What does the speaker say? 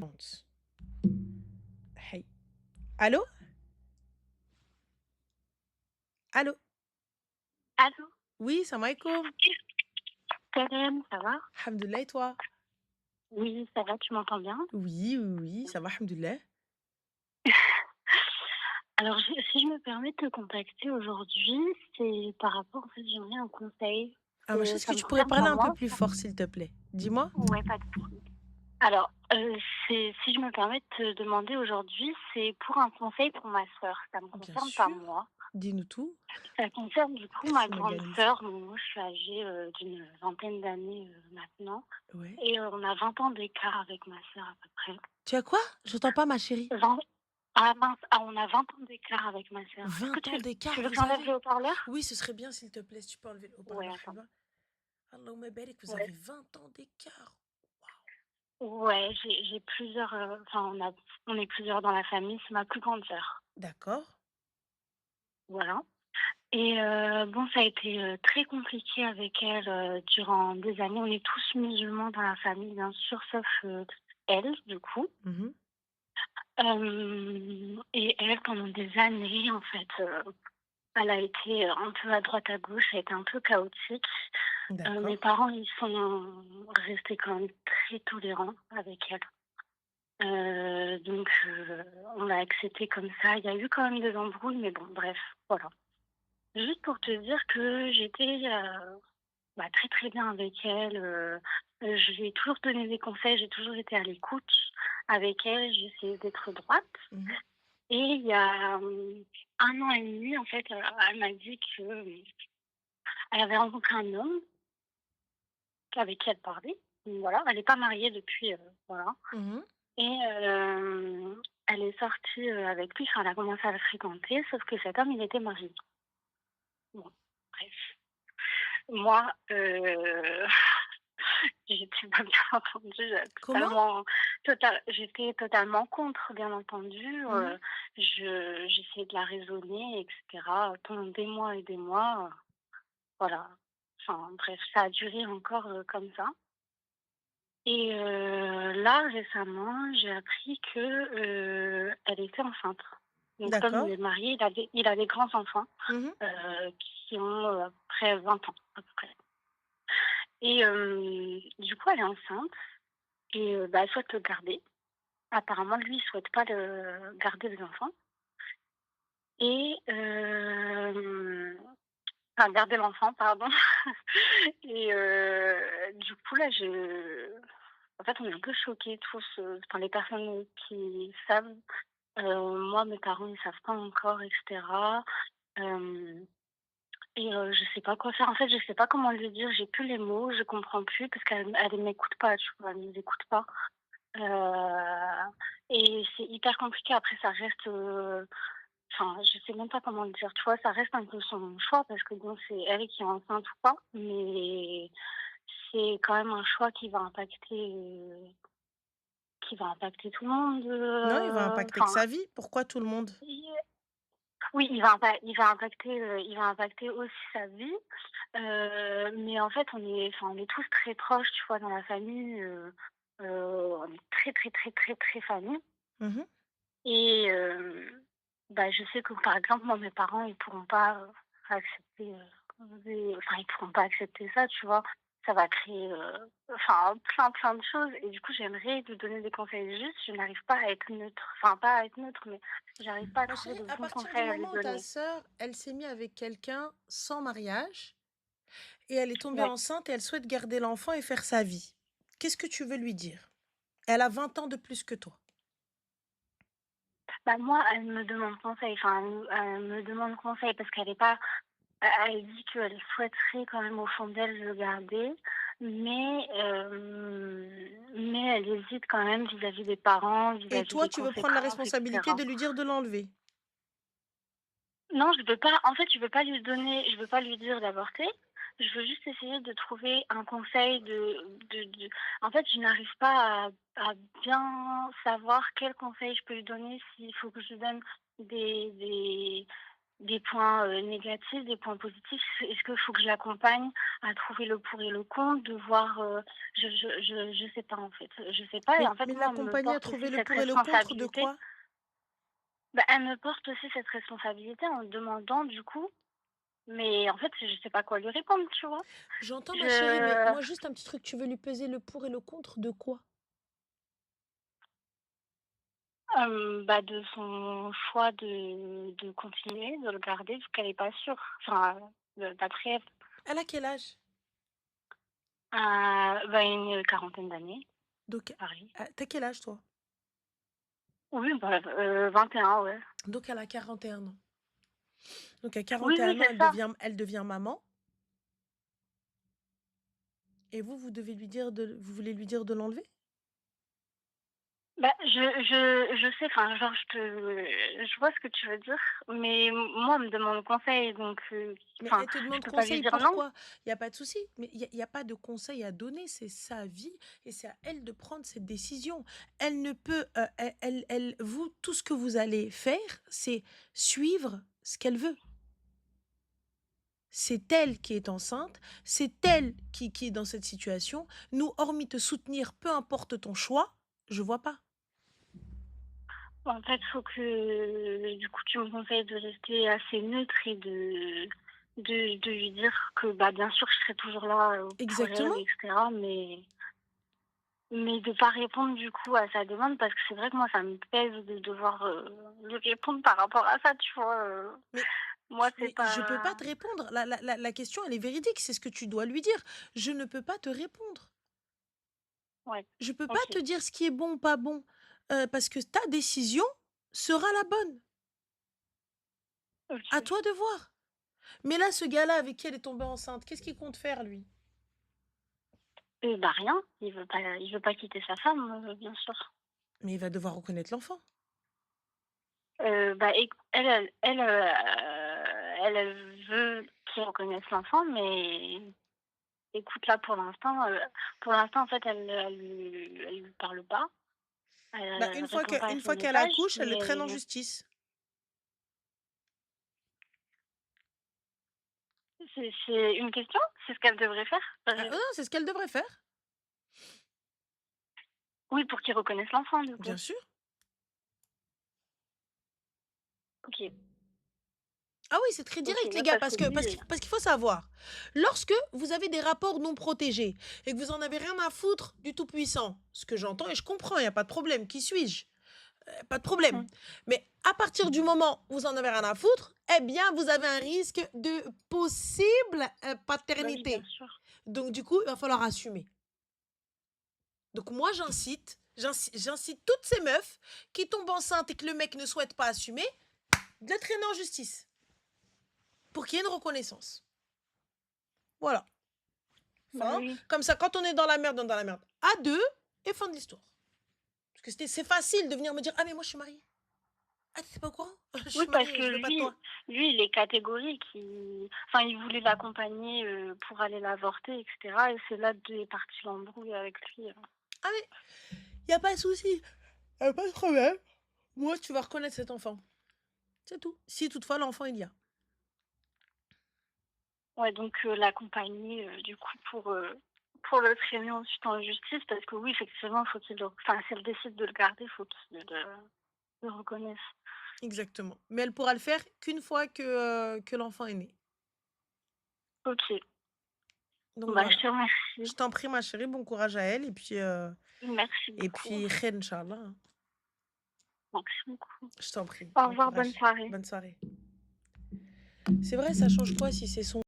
Honte. Hey. Allô? Allô? Allô, Oui, salam alaikum. Karen, ça va? Alhamdoulilah et toi? Oui, ça va, tu m'entends bien? Oui, oui, oui, ça va, alhamdoulilah. Alors, si je me permets de te contacter aujourd'hui, c'est par rapport, en fait, j'aimerais un conseil. Ah, est-ce Ça que me tu pourrais concerne parler pas un peu moi. plus fort, s'il te plaît? Dis-moi. Ouais, pas de souci. Alors, si je me permets de te demander aujourd'hui, c'est pour un conseil pour ma sœur. Ça me Bien concerne pas sûr. moi. Dis-nous tout. Ça concerne du coup ma Merci, grande Magalise. sœur. Moi, je suis âgée d'une vingtaine d'années maintenant. Ouais. Et on a 20 ans d'écart avec ma sœur à peu près. Tu as quoi? J'entends pas, ma chérie. 20 Ah mince, on a 20 ans d'écart avec ma sœur. Est-ce que 20 ans tu d'écart, veux que vous j'enlève avez? le haut-parleur? Oui, ce serait bien, s'il te plaît, si tu peux enlever le Ouais, haut-parleur, attends. Habiba. Allahumma barik, vous Ouais. avez 20 ans d'écart. Ouais, j'ai plusieurs, enfin on est plusieurs dans la famille, c'est ma plus grande sœur. D'accord. Voilà. Et bon, ça a été, très compliqué avec elle, durant des années. On est tous musulmans dans la famille, bien sûr, sauf, elle, du coup. Mhm. Et elle, pendant des années, en fait, elle a été un peu à droite à gauche, ça a été un peu chaotique. Mes D'accord. parents, ils sont restés quand même très tolérants avec elle. Donc on l'a accepté comme ça. Il y a eu quand même des embrouilles, mais bon, bref, voilà. Juste pour te dire que j'étais, très, très bien avec elle, je lui ai toujours donné des conseils, j'ai toujours été à l'écoute avec elle, j'ai essayé d'être droite. Mhm. Et il y a, 1 an et demi, en fait, elle m'a dit qu'elle avait rencontré un homme avec qui elle parlait. Donc voilà, elle est pas mariée depuis, voilà. Mhm. Et elle est sortie, avec lui, enfin, elle a commencé à le fréquenter, sauf que cet homme, il était marié. Bon, bref. Moi, j'étais pas bien entendu, Comment? j'étais totalement contre, bien entendu. Mhm. J'essayais de la raisonner, et cetera, pendant des mois et des mois, voilà. Enfin bref, ça a duré encore, comme ça. Et là, récemment, j'ai appris que, elle était enceinte. Donc comme il D'accord. est marié, il a des grands-enfants, Mhm. qui ont, à peu près 20 ans, à peu près. Et du coup, elle est enceinte et elle souhaite le garder. Apparemment, lui, il souhaite pas le garder les enfants et enfin garder l'enfant, pardon. Et du coup, là, en fait, on est un peu choqués tous, enfin les personnes qui savent. Moi, mes parents, ils savent pas encore, et cetera. Hem Et je sais pas quoi faire. En fait, je sais pas comment lui dire. J'ai plus les mots, je comprends plus parce qu'elle m'écoute pas, tu vois? Elle nous écoute pas. Et c'est hyper compliqué. Après, ça reste, enfin, je sais même pas comment le dire, tu vois? Ça reste un peu son choix parce que bon, c'est elle qui est enceinte ou pas, mais c'est quand même un choix qui va impacter tout le monde, Non, il va impacter que enfin, sa vie. Pourquoi tout le monde? oui, il va impacter aussi sa vie, mais en fait, on est tous très proches, tu vois, dans la famille, on est très, très, très, très, très famille Mhm. et je sais que, par exemple, moi, mes parents, ils pourront pas, accepter, ils pourront pas accepter ça, tu vois? Ça va créer, plein, plein de choses et du coup, j'aimerais lui donner des conseils justes. Je n'arrive pas à être neutre, enfin, pas à être neutre, mais j'arrive pas à Ma trouver chérie, de à bons partir du conseils à lui moment où ta donner. sœur, elle s'est mise avec quelqu'un sans mariage et elle est tombée Ouais. enceinte et elle souhaite garder l'enfant et faire sa vie, qu'est-ce que tu veux lui dire? Elle a 20 ans de plus que toi. Moi, elle me demande conseil, enfin, elle me demande conseil parce qu'elle est pas elle dit qu'elle souhaiterait quand même au fond d'elle le garder, mais elle hésite quand même vis-à-vis des parents, Et vis-à-vis toi, des tu veux prendre la conséquences, et responsabilité cetera. de lui dire de l'enlever. Non, je veux pas, en fait, je veux pas lui dire d'avorter. Je veux juste essayer de trouver un conseil de en fait, je n'arrive pas à bien savoir quel conseil je peux lui donner, s'il faut que je lui donne des des points, négatifs, des points positifs. Est-ce qu'il faut que je l'accompagne à trouver le pour et le contre, de voir, je sais pas en fait, je sais pas et en fait Mais moi, on me l'accompagner à porte aussi trouver le cette pour et le contre de responsabilité. quoi? Bah, elle me porte aussi cette responsabilité en me demandant du coup, mais en fait, je sais pas quoi lui répondre, tu vois? J'entends ma chérie, mais Je moi juste un petit truc, tu veux lui peser le pour et le contre de quoi? Bah, de son choix de continuer, de le garder vu qu'elle est pas sûre. Enfin, d'après elle. Elle a quel âge? Bah, une quarantaine d'années, Donc, pareil. tu quel âge toi? Oui, bah, 21, ouais. Donc elle a 41 ans. Donc à Oui, oui, 41 ans, c'est ça. elle devient maman et vous devez lui dire vous voulez lui dire de l'enlever? Bah, je sais, enfin, genre, je vois ce que tu veux dire, mais moi, on me demande conseil, donc Mais enfin, elle te je demande peux pas lui conseil dire non. pourquoi? Il y a pas de souci, mais il y a pas de conseil à donner, c'est sa vie et c'est à elle de prendre cette décision. Elle ne peut, vous tout ce que vous allez faire, c'est suivre ce qu'elle veut. C'est elle qui est enceinte, c'est elle qui est dans cette situation. Nous, hormis te soutenir, peu importe ton choix, je vois pas. En fait, faut que, du coup, tu me conseilles de rester assez neutre et de lui dire que, bah, bien sûr, je serai toujours là, pour elle Exactement. et cetera, mais de pas répondre, du coup, à sa demande parce que c'est vrai que moi, ça me pèse de devoir, lui répondre par rapport à ça, tu vois? Mais Moi, c'est mais je peux pas pas te répondre. La question, elle est véridique, c'est ce que tu dois lui dire. Je ne peux pas te répondre. ouais, Je peux pas te OK, dire ce qui est bon ou pas bon, parce que ta décision sera la bonne. À OK. toi de voir. Mais là, ce gars-là avec qui elle est tombée enceinte, qu'est-ce qu'il compte faire lui? Bah, rien, il veut pas quitter sa femme, bien sûr. Mais il va devoir reconnaître l'enfant. Bah, elle veut qu'il reconnaisse l'enfant, mais écoute, là, pour l'instant, en fait, elle lui parle pas. Bah, Elle répond pas à une ses fois qu'elle messages, accouche, elle le traîne en mais justice. c'est une question? C'est ce qu'elle devrait faire? Ah, non, c'est ce qu'elle devrait faire, Oui, pour qu'il reconnaisse l'enfant, du coup. bien sûr. OK. Ah oui, c'est très OK, direct les ouais, gars parce parce que que lui, parce qu'il faut savoir, lorsque vous avez des rapports non protégés et que vous en avez rien à foutre du tout-puissant, ce que j'entends et je comprends, il y a pas de problème, qui suis-je? Pas de problème. mmh, Mais à partir du moment où vous en avez rien à foutre, eh bien, vous avez un risque de possible, bah, oui, bien paternité. sûr. Donc du coup, il va falloir assumer. Donc moi, j'incite toutes ces meufs qui tombent enceintes et que le mec ne souhaite pas assumer, de le traîner en justice pour qu'il y ait une reconnaissance. Voilà. Bah, Fin. oui. Comme ça, quand on est dans la merde, on est dans la merde. À deux, et fin de l'histoire. Parce que c'est facile de venir me dire, ah mais moi je suis mariée. Ah t'es pas au courant? Je Oui, suis parce mariée, que je veux pas de toi. lui, il est catégorique. Enfin, il voulait l'accompagner, pour aller l'avorter et cetera et c'est là d'où est partie l'embrouille avec lui. Ah mais y a pas de souci, y a pas de problème. Moi, tu vas reconnaître cet enfant. C'est tout. Si toutefois l'enfant il y a. Ouais, donc l'accompagner, du coup, pour le traîner ensuite en justice parce que oui, effectivement, faut qu'il le enfin, si elle décide de le garder, faut qu'il le reconnaisse. Exactement. Mais elle pourra le faire qu'une fois que l'enfant est né. OK. Donc Bah, je voilà. te Je remercie. t'en prie, ma chérie, bon courage à elle. Merci Et beaucoup. puis, khair, Inch'Allah, hein. Merci beaucoup. Je t'en prie, Au bon revoir, bonne courage. soirée. Bonne soirée. C'est vrai, ça change quoi si c'est son